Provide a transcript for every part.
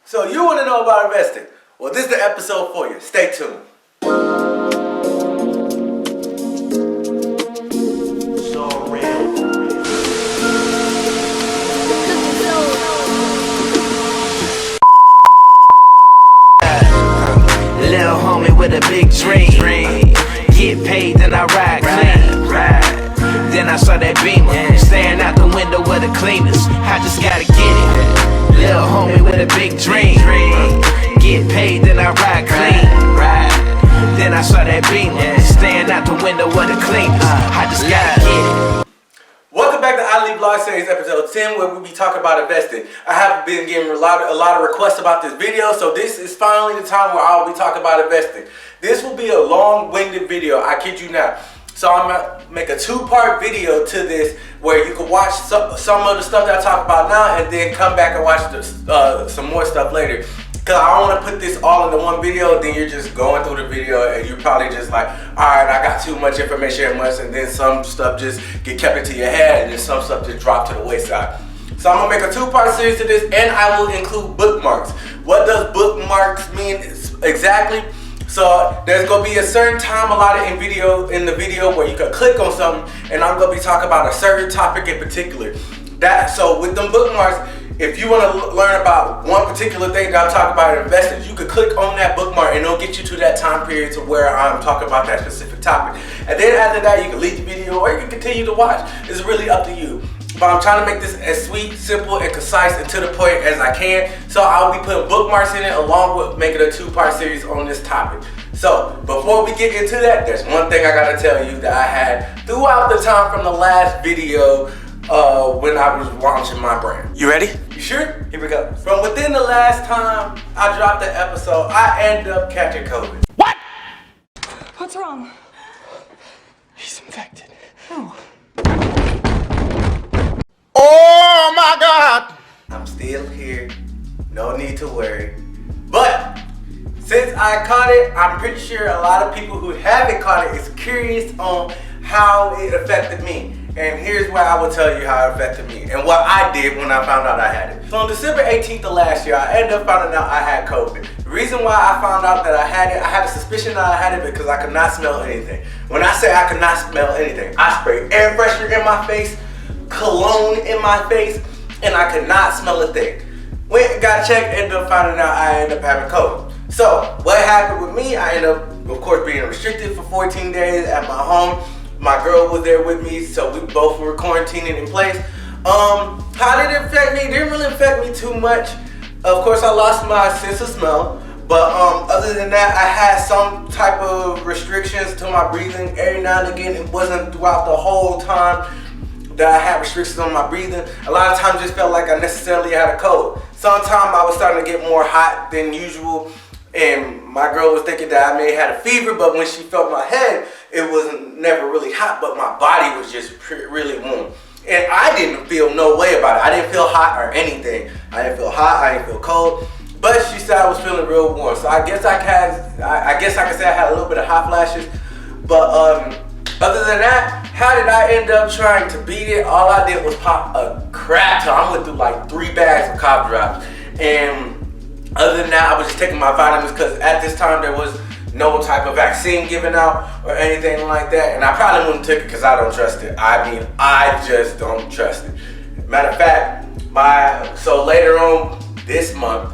So you want to know about investing? Well, this is the episode for you. Stay tuned. Little homie with a big dream. Get paid, then I ride clean. Then I saw that Beamer staring out the window with the cleaners. I just gotta get it. Little homie with a big dream. Get paid, then I ride clean. Then I saw that Beamer staring out the window with the cleaners. I just gotta get it. Welcome back to iLEAP Vlog Series episode 10, where we be talking about investing. I have been getting a lot of requests about this video, so this is finally the time where I'll be talking about investing. This will be a long-winded video, I kid you not. So I'm gonna make a two-part video to this, where you can watch some of the stuff that I talk about now, and then come back and watch some more stuff later. Cause I don't want to put this all into one video, then you're just going through the video and you're probably just like, alright, I got too much information at once, and then some stuff just get kept into your head and then some stuff just drop to the wayside. So I'm going to make a two-part series to this, and I will include bookmarks. What does bookmarks mean exactly? So there's going to be a certain time allotted in the video where you can click on something, and I'm going to be talking about a certain topic in particular. So with them bookmarks, if you want to learn about one particular thing that I'm talking about in investing, you could click on that bookmark and it'll get you to that time period to where I'm talking about that specific topic. And then after that, you can leave the video or you can continue to watch. It's really up to you. But I'm trying to make this as sweet, simple, and concise and to the point as I can. So I'll be putting bookmarks in it along with making a two-part series on this topic. So before we get into that, there's one thing I gotta tell you that I had throughout the time from the last video when I was launching my brand. You ready? You sure? Here we go. From within the last time I dropped the episode, I ended up catching COVID. What? What's wrong? He's infected. Oh. Oh my God! I'm still here. No need to worry. But since I caught it, I'm pretty sure a lot of people who haven't caught it is curious on how it affected me. And here's where I will tell you how it affected me and what I did when I found out I had it. So on December 18th of last year, I ended up finding out I had COVID. The reason why I found out that I had it, I had a suspicion that I had it because I could not smell anything. When I say I could not smell anything, I sprayed air freshener in my face, cologne in my face, and I could not smell a thing. Went and got checked, ended up finding out I ended up having COVID. So what happened with me, I ended up, of course, being restricted for 14 days at my home. My girl was there with me, so we both were quarantining in place. How did it affect me? It didn't really affect me too much. Of course, I lost my sense of smell, but other than that, I had some type of restrictions to my breathing every now and again. It wasn't throughout the whole time that I had restrictions on my breathing. A lot of times it just felt like I necessarily had a cold. Sometimes I was starting to get more hot than usual, and my girl was thinking that I may have had a fever, but when she felt my head, it was never really hot, but my body was just really warm. And I didn't feel no way about it. I didn't feel hot or anything. I didn't feel hot, I didn't feel cold, but she said I was feeling real warm. So I guess I could say I had a little bit of hot flashes, but other than that, how did I end up trying to beat it? All I did was pop a crap ton. I went through like 3 bags of cough drops, and other than that, I was just taking my vitamins because at this time there was no type of vaccine given out or anything like that, and I probably wouldn't take it because I don't trust it. I mean, I just don't trust it. Matter of fact, so later on this month,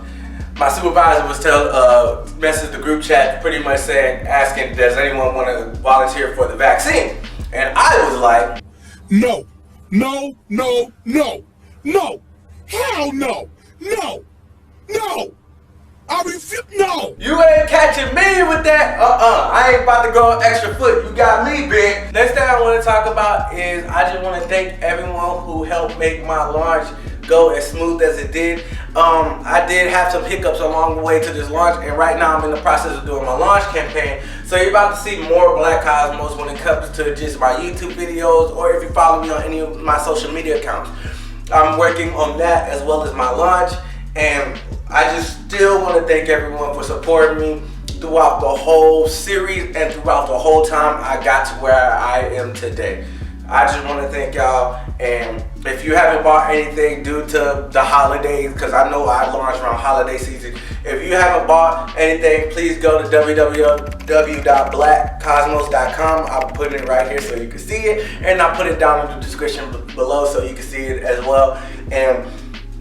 my supervisor was messaged the group chat pretty much asking, does anyone want to volunteer for the vaccine? And I was like, no, no, no, no, no, hell no, no, no. I refuse, no! You ain't catching me with that. I ain't about to go an extra foot. You got me, big. Next thing I want to talk about is I just want to thank everyone who helped make my launch go as smooth as it did. I did have some hiccups along the way to this launch, and right now I'm in the process of doing my launch campaign. So you're about to see more Black Kosmos when it comes to just my YouTube videos, or if you follow me on any of my social media accounts. I'm working on that as well as my launch, and I just still want to thank everyone for supporting me throughout the whole series and throughout the whole time I got to where I am today. I just want to thank y'all, and if you haven't bought anything due to the holidays, because I know I launched around holiday season, if you haven't bought anything, please go to www.blackkosmos.com. I'll put it right here so you can see it, and I'll put it down in the description below so you can see it as well. And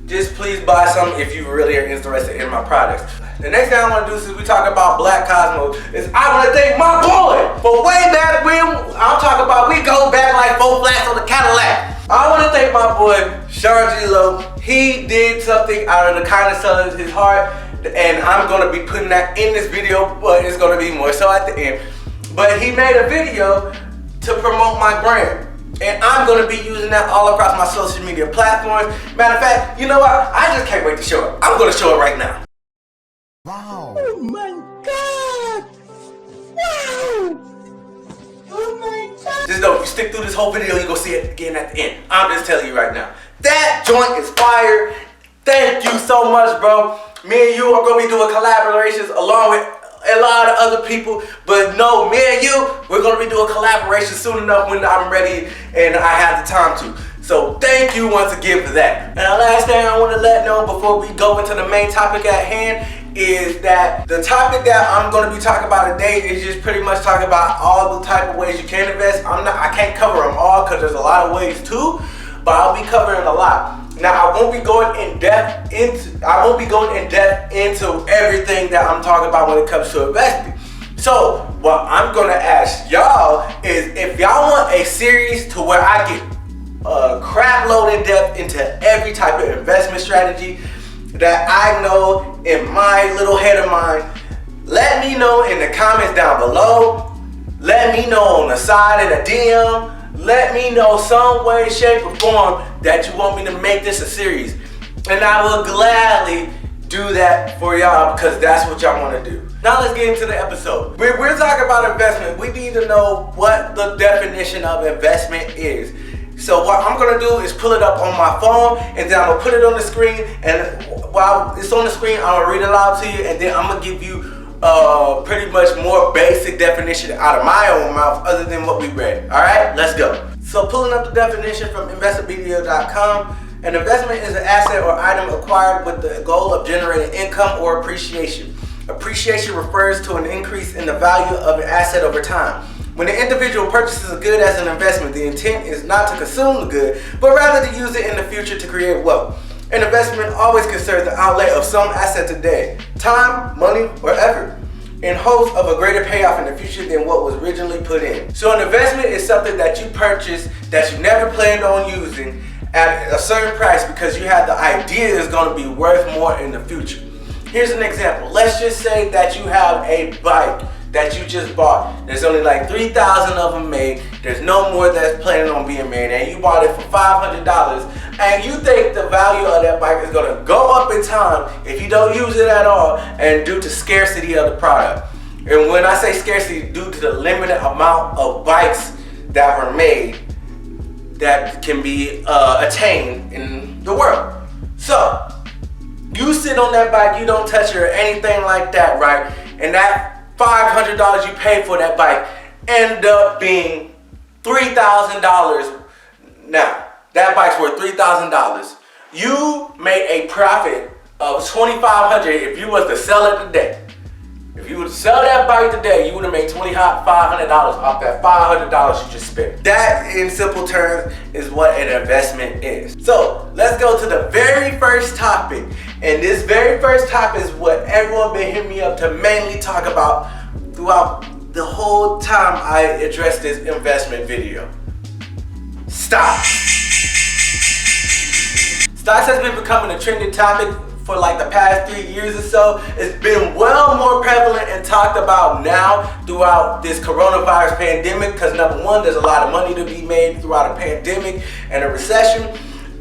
just please buy some if you really are interested in my products. The next thing I want to do, since we talk about Black Kosmos, is I want to thank my boy for way back when. I'm talking about we go back like 4 flats on the Cadillac. I want to thank my boy Sean G. Lowe. He did something out of the kindness of his heart, and I'm going to be putting that in this video, but it's going to be more so at the end. But he made a video to promote my brand, and I'm going to be using that all across my social media platforms. Matter of fact, you know what? I just can't wait to show it. I'm going to show it right now. Wow. Oh my God. Wow. Oh my God. Just know if you stick through this whole video, you're going to see it again at the end. I'm just telling you right now. That joint is fire. Thank you so much, bro. Me and you are going to be doing collaborations along with a lot of other people. But no, me and you, we're going to be doing collaborations soon enough when I'm ready and I have the time to. So thank you once again for that. And the last thing I want to let know before we go into the main topic at hand is that the topic that I'm going to be talking about today is just pretty much talking about all the type of ways you can invest. I can't cover them all because there's a lot of ways too, but I'll be covering a lot. Now I won't be going in depth into everything that I'm talking about when it comes to investing. So what I'm going to ask y'all is if y'all want a series to where I get a crap load in depth into every type of investment strategy that I know in my little head of mine, let me know in the comments down below. Let me know on the side in a DM. Let me know some way, shape, or form that you want me to make this a series. And I will gladly do that for y'all because that's what y'all want to do. Now let's get into the episode. We're talking about investment. We need to know what the definition of investment is. So what I'm gonna do is pull it up on my phone, and then I'm gonna put it on the screen, and while it's on the screen, I'm gonna read it aloud to you, and then I'm gonna give you pretty much more basic definition out of my own mouth other than what we read. Alright, let's go. So pulling up the definition from investopedia.com, an investment is an asset or item acquired with the goal of generating income or appreciation. Appreciation refers to an increase in the value of an asset over time. When an individual purchases a good as an investment, the intent is not to consume the good, but rather to use it in the future to create wealth. An investment always considers the outlay of some asset today, time, money, or effort, in hopes of a greater payoff in the future than what was originally put in. So an investment is something that you purchase that you never planned on using at a certain price because you have the idea it's going to be worth more in the future. Here's an example. Let's just say that you have a bike that you just bought. There's only like 3,000 of them made. There's no more that's planning on being made, and you bought it for $500, and you think the value of that bike is gonna go up in time if you don't use it at all, and due to scarcity of the product. And when I say scarcity, due to the limited amount of bikes that were made that can be attained in the world. So you sit on that bike, you don't touch it or anything like that, right? And that $500 you paid for that bike end up being $3,000. Now, that bike's worth $3,000. You made a profit of $2,500 if you was to sell it today. If you would sell that bike today, you would have made $2,500 off that $500 you just spent. That, in simple terms, is what an investment is. So, let's go to the very first topic. And this very first topic is what everyone been hitting me up to mainly talk about throughout the whole time I addressed this investment video. Stocks. Stocks has been becoming a trending topic for like the past 3 years or so. It's been well more prevalent and talked about now throughout this coronavirus pandemic because number one, there's a lot of money to be made throughout a pandemic and a recession.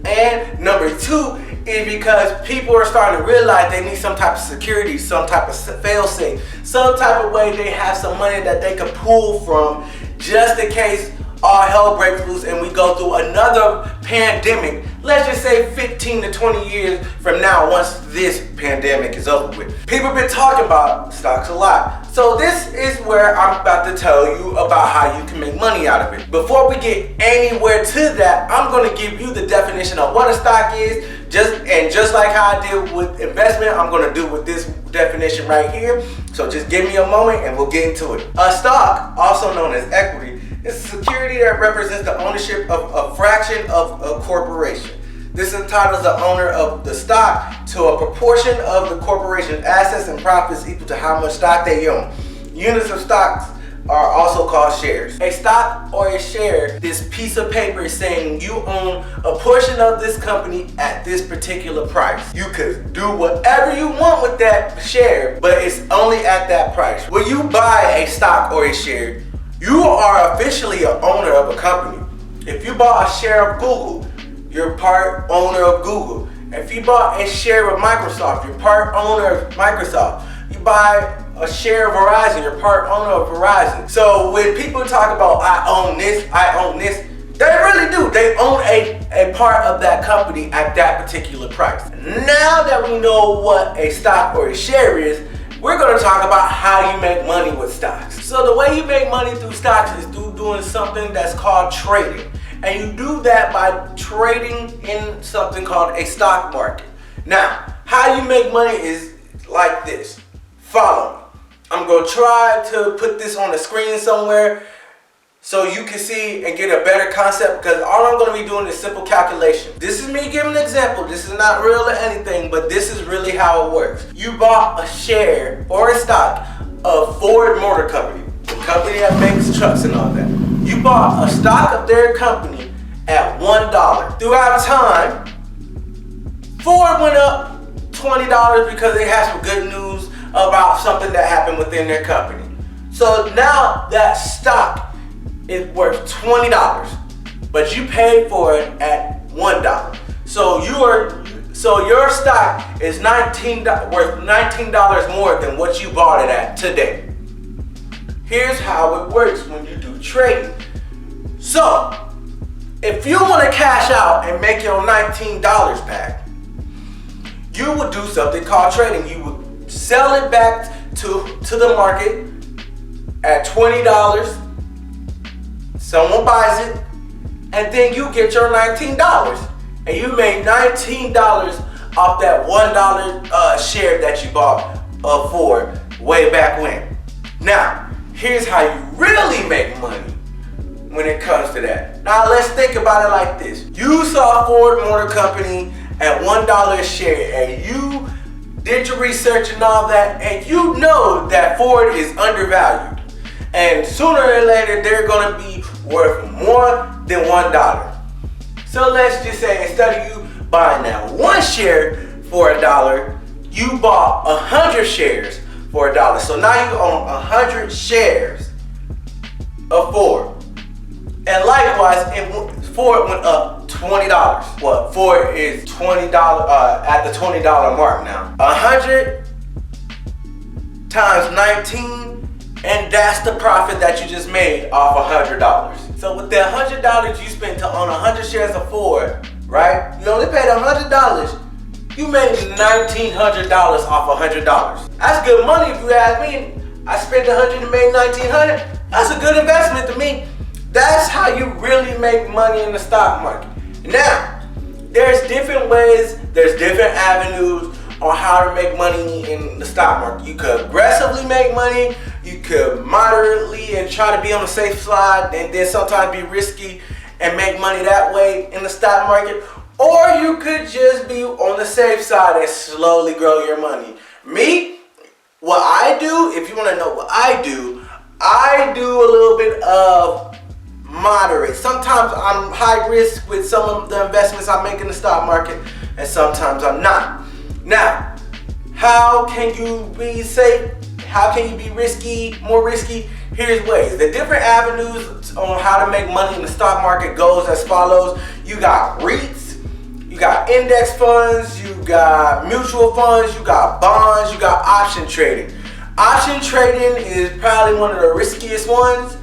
And number two is because people are starting to realize they need some type of security, some type of fail-safe, some type of way they have some money that they can pull from just in case all hell breaks loose and we go through another pandemic, let's just say 15 to 20 years from now, once this pandemic is over with. People have been talking about stocks a lot. So this is where I'm about to tell you about how you can make money out of it. Before we get anywhere to that, I'm going to give you the definition of what a stock is. Just like how I did with investment, I'm going to do with this definition right here. So just give me a moment and we'll get into it. A stock, also known as equity, is a security that represents the ownership of a fraction of a corporation. This entitles the owner of the stock to a proportion of the corporation's assets and profits equal to how much stock they own. Units of stocks are also called shares. A stock or a share, this piece of paper is saying you own a portion of this company at this particular price. You could do whatever you want with that share, but it's only at that price. When you buy a stock or a share, you are officially an owner of a company. If you bought a share of Google, you're part owner of Google. If you bought a share of Microsoft, you're part owner of Microsoft. You buy a share of Verizon, you're part owner of Verizon. So when people talk about I own this, they really do. They own a part of that company at that particular price. Now that we know what a stock or a share is, we're going to talk about how you make money with stocks. So the way you make money through stocks is through doing something that's called trading. And you do that by trading in something called a stock market. Now, how you make money is like this. Follow me. I'm going to try to put this on the screen somewhere so you can see and get a better concept, because all I'm going to be doing is simple calculation. This is me giving an example. This is not real or anything, but this is really how it works. You bought a share or a stock of Ford Motor Company, the company that makes trucks and all that. You bought a stock of their company at $1. Throughout time, Ford went up $20 because they had some good news about something that happened within their company. So now that stock is worth $20, but you paid for it at $1. So your stock is worth $19 more than what you bought it at today. Here's how it works when you do trading. So if you want to cash out and make your $19 back, you would do something called trading. You would sell it back to the market at $20. Someone buys it, and then you get your $19. And you made $19 off that $1 share that you bought of Ford way back when. Now, here's how you really make money when it comes to that. Now, let's think about it like this. You saw Ford Motor Company at $1 a share, and you did your research and all that, and you know that Ford is undervalued. And sooner or later, they're going to be worth more than $1. So let's just say instead of you buying that one share for $1, you bought 100 shares for $1. So now you own 100 shares of Ford. And likewise, Ford went up $20. What? Ford is $20 at the $20 mark now. 100 times 19. And that's the profit that you just made off $100. So with the $100 you spent to own 100 shares of Ford, right? You only paid $100. You made $1,900 off $100. That's good money if you ask me. I spent $100 and made $1,900. That's a good investment to me. That's how you really make money in the stock market. Now, there's different ways, there's different avenues on how to make money in the stock market. You could aggressively make money, you could moderately and try to be on the safe side, and then sometimes be risky and make money that way in the stock market. Or you could just be on the safe side and slowly grow your money. Me, what I do, if you want to know what I do a little bit of moderate. Sometimes I'm high risk with some of the investments I make in the stock market, and sometimes I'm not. Now, how can you be safe? How can you be risky, more risky? Here's ways. The different avenues on how to make money in the stock market goes as follows. You got REITs, you got index funds, you got mutual funds, you got bonds, you got option trading. Option trading is probably one of the riskiest ones.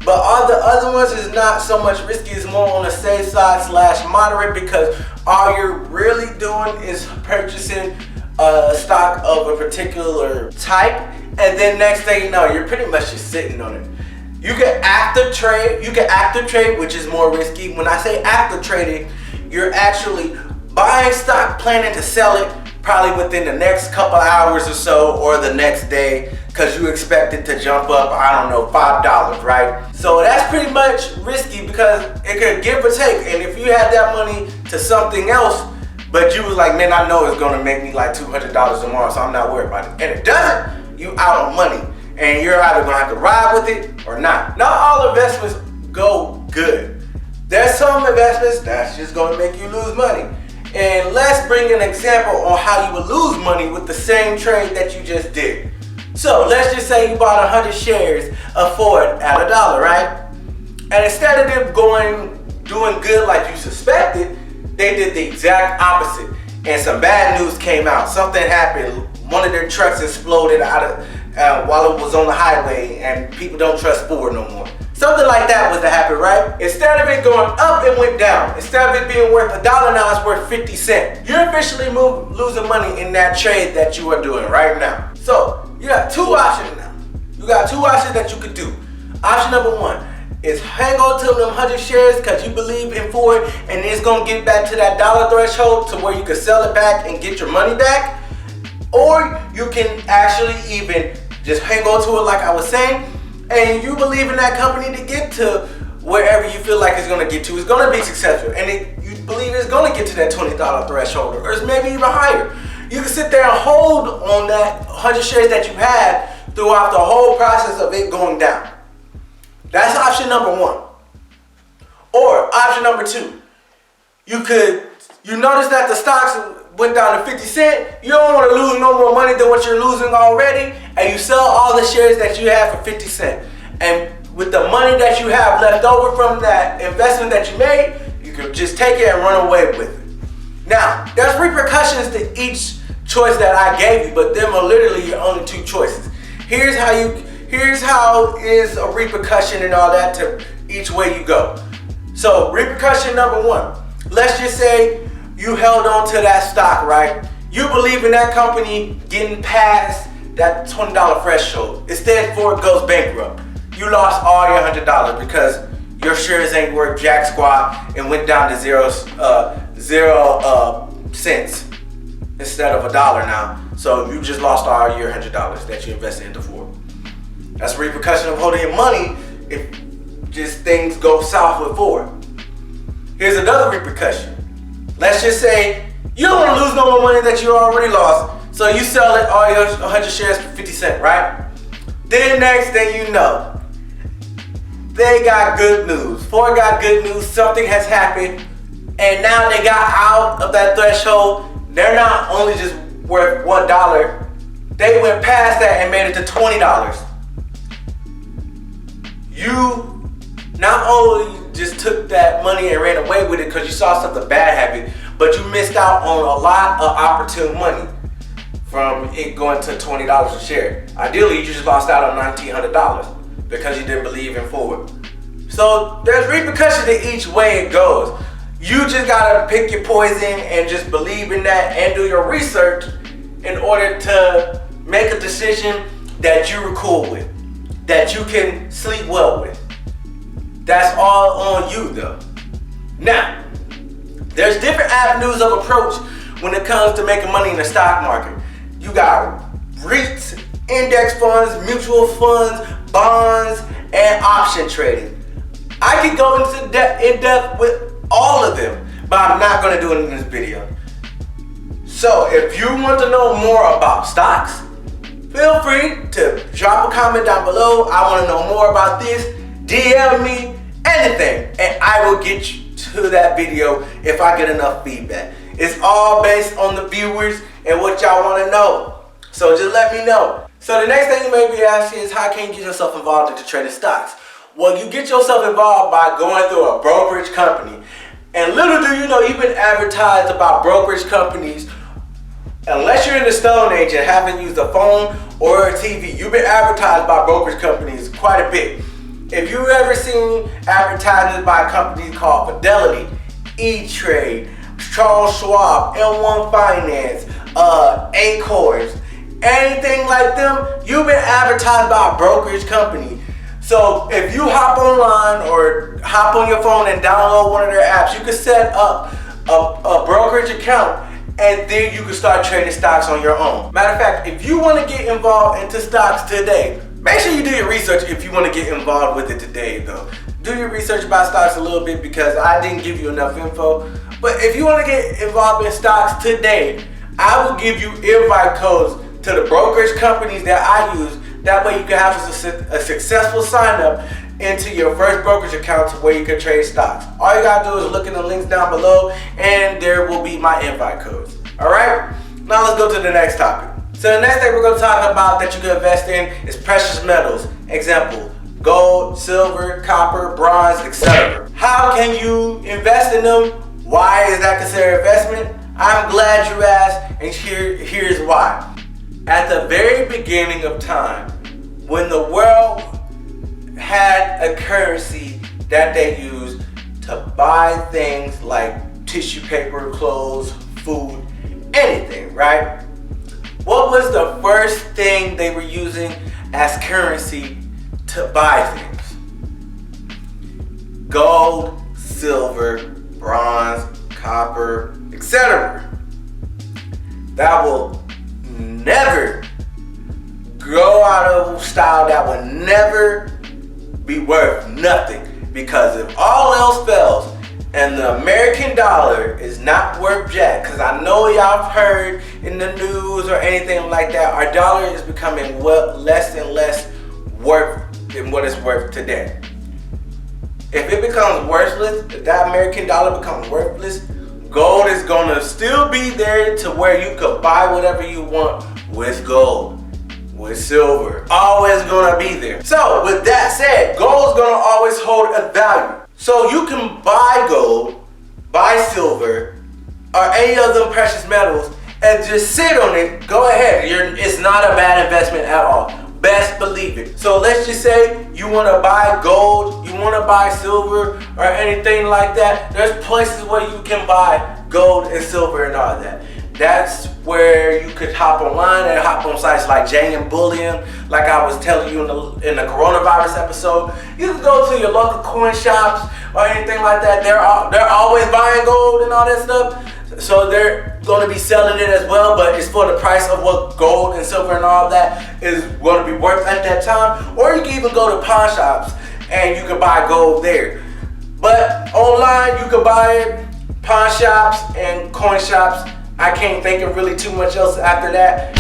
But all the other ones is not so much risky, it's more on the safe side / moderate, because all you're really doing is purchasing a stock of a particular type, and then next thing you know, you're pretty much just sitting on it. You can active trade, which is more risky. When I say active trading, you're actually buying stock, planning to sell it probably within the next couple hours or so, or the next day, because you expect it to jump up, I don't know, $5, right? So that's pretty much risky because it could give or take. And if you had that money to something else, but you was like, man, I know it's gonna make me like $200 tomorrow, so I'm not worried about it. And it doesn't, you out on money. And you're either gonna have to ride with it or not. Not all investments go good. There's some investments that's just gonna make you lose money. And let's bring an example on how you would lose money with the same trade that you just did. So let's just say you bought 100 shares of Ford at $1, right? And instead of them doing good like you suspected, they did the exact opposite. And some bad news came out. Something happened. One of their trucks exploded while it was on the highway, and people don't trust Ford no more. Something like that was to happen, right? Instead of it going up, it went down. Instead of it being worth $1, now it's worth 50 cents. You're officially losing money in that trade that you are doing right now. So you got two options now. You got two options that you could do. Option number one is hang on to them 100 shares because you believe in Ford, and it's gonna get back to that dollar threshold to where you can sell it back and get your money back. Or you can actually even just hang on to it like I was saying, and you believe in that company to get to wherever you feel like it's gonna get to. It's gonna be successful, and you believe it's gonna get to that $20 threshold, or it's maybe even higher. You can sit there and hold on that 100 shares that you had throughout the whole process of it going down. That's option number one. Or option number two, you notice that the stocks went down to 50 cents, you don't want to lose no more money than what you're losing already, and you sell all the shares that you have for 50 cents. And with the money that you have left over from that investment that you made, you can just take it and run away with it. Now, there's repercussions to each choice that I gave you, but them are literally your only two choices. Here's how is a repercussion and all that to each way you go. So repercussion number one, let's just say you held on to that stock, right? You believe in that company getting past that $20 threshold. Instead, Ford goes bankrupt. You lost all your $100 because your shares ain't worth jack squat and went down to zero cents instead of $1 now. So you just lost all your $100 that you invested into Ford. That's a repercussion of holding your money if just things go south with Ford. Here's another repercussion. Let's just say you don't want to lose no more money that you already lost, so you sell it all your 100 shares for 50 cents, right? Then next thing you know, they got good news. Ford got good news, something has happened, and now they got out of that threshold. They're not only just worth $1, they went past that and made it to $20. You not only just took that money and ran away with it because you saw something bad happen, but you missed out on a lot of opportune money from it going to $20 a share. Ideally, you just lost out on $1,900 because you didn't believe in Ford. So there's repercussions to each way it goes. You just gotta pick your poison and just believe in that and do your research in order to make a decision that you're cool with, that you can sleep well with. That's all on you though. Now, there's different avenues of approach when it comes to making money in the stock market. You got REITs, index funds, mutual funds, bonds, and option trading. I could go into in depth with all of them, but I'm not gonna do it in this video. So if you want to know more about stocks, feel free to drop a comment down below. I want to know more about this. DM me anything, and I will get you to that video if I get enough feedback. It's all based on the viewers and what y'all want to know. So just let me know. So the next thing you may be asking is, how can you get yourself involved into trading stocks? Well, you get yourself involved by going through a brokerage company. And little do you know, you've been advertised about brokerage companies. Unless you're in the Stone Age and haven't used a phone or a TV, you've been advertised by brokerage companies quite a bit. If you've ever seen advertisements by companies called Fidelity, E-Trade, Charles Schwab, M1 Finance, Acorns, anything like them, you've been advertised by a brokerage company. So if you hop online or hop on your phone and download one of their apps, you can set up a brokerage account and then you can start trading stocks on your own. Matter of fact, if you want to get involved into stocks today, make sure you do your research if you want to get involved with it today though. Do your research about stocks a little bit because I didn't give you enough info. But if you want to get involved in stocks today, I will give you invite codes to the brokerage companies that I use. That way you can have a successful sign up into your first brokerage account to where you can trade stocks. All you gotta do is look in the links down below and there will be my invite codes. Alright? Now let's go to the next topic. So the next thing we're gonna talk about that you can invest in is precious metals. Example, gold, silver, copper, bronze, etc. How can you invest in them? Why is that considered investment? I'm glad you asked, and here's why. At the very beginning of time, when the world had a currency that they used to buy things like tissue paper, clothes, food, anything, right? What was the first thing they were using as currency to buy things? Gold, silver, bronze, copper, etc. That will never go out of style. That will never be worth nothing, because if all else fails and the American dollar is not worth jack, because I know y'all have heard in the news or anything like that, our dollar is becoming less and less worth than what it's worth today. If it becomes worthless, if that American dollar becomes worthless, gold is gonna still be there to where you could buy whatever you want with gold, with silver, always gonna be there. So with that said, gold is gonna always hold a value. So you can buy gold, buy silver, or any of them precious metals and just sit on it. Go ahead, it's not a bad investment at all. Best believe it. So let's just say you want to buy gold, you want to buy silver or anything like that. There's places where you can buy gold and silver and all that. That's where you could hop online and hop on sites like JM Bullion, like I was telling you in the coronavirus episode. You can go to your local coin shops or anything like that. They're always buying gold and all that stuff. So they're going to be selling it as well, but it's for the price of what gold and silver and all that is going to be worth at that time. Or you can even go to pawn shops and you can buy gold there. But online you can buy it, pawn shops and coin shops. I can't think of really too much else after that.